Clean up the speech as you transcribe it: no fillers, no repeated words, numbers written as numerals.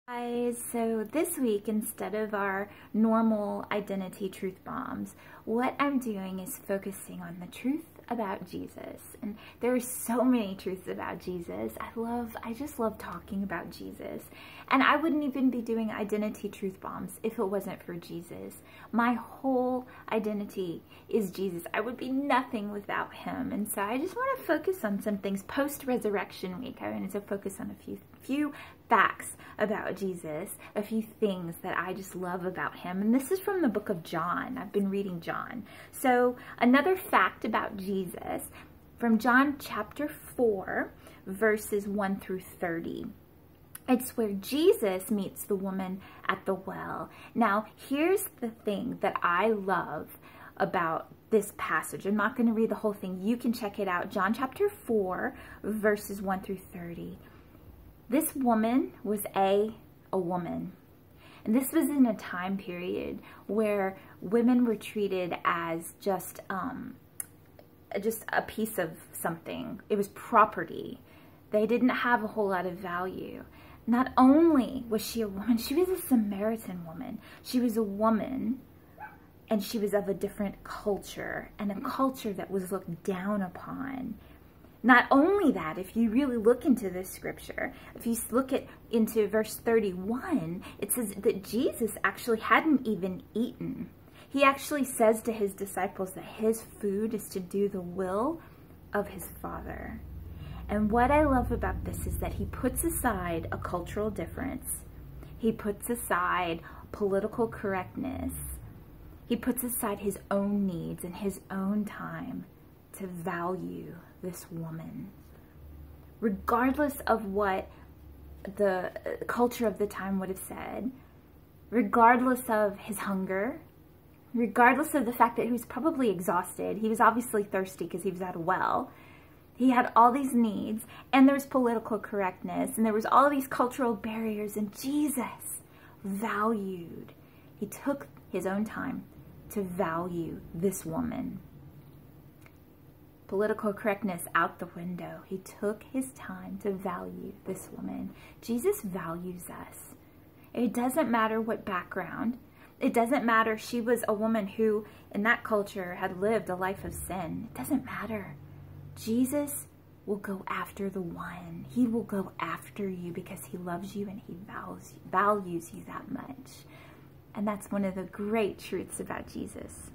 Guys, so this week, instead of our normal identity truth bombs, what I'm doing is focusing on the truth about Jesus. And there are so many truths about Jesus. I just love talking about Jesus. And I wouldn't even be doing identity truth bombs if it wasn't for Jesus. My whole identity is Jesus. I would be nothing without him. And so I just want to focus on some things post-resurrection week. I wanted to focus on a few facts about Jesus, a few things that I just love about him. And this is from the book of John. I've been reading John. So another fact about Jesus from John chapter 4, verses 1 through 30. It's where Jesus meets the woman at the well. Now, here's the thing that I love about this passage. I'm not going to read the whole thing. You can check it out. John chapter 4, verses 1 through 30. This woman was a woman. And this was in a time period where women were treated as just a piece of something. It was property. They didn't have a whole lot of value. Not only was she a woman, she was a Samaritan woman. She was a woman, and she was of a different culture, and a culture that was looked down upon. Not only that, if you really look into this scripture, if you look into verse 31, it says that Jesus actually hadn't even eaten. He actually says to his disciples that his food is to do the will of his Father. And what I love about this is that he puts aside a cultural difference. He puts aside political correctness. He puts aside his own needs and his own time to value this woman. Regardless of what the culture of the time would have said, regardless of his hunger, regardless of the fact that he was probably exhausted, he was obviously thirsty because he was at a well. He had all these needs, and there was political correctness, and there was all these cultural barriers, and Jesus valued. He took his own time to value this woman. Political correctness out the window. He took his time to value this woman. Jesus values us. It doesn't matter what background. It doesn't matter. She was a woman who, in that culture, had lived a life of sin. It doesn't matter. Jesus will go after the one. He will go after you because he loves you and he values you that much. And that's one of the great truths about Jesus.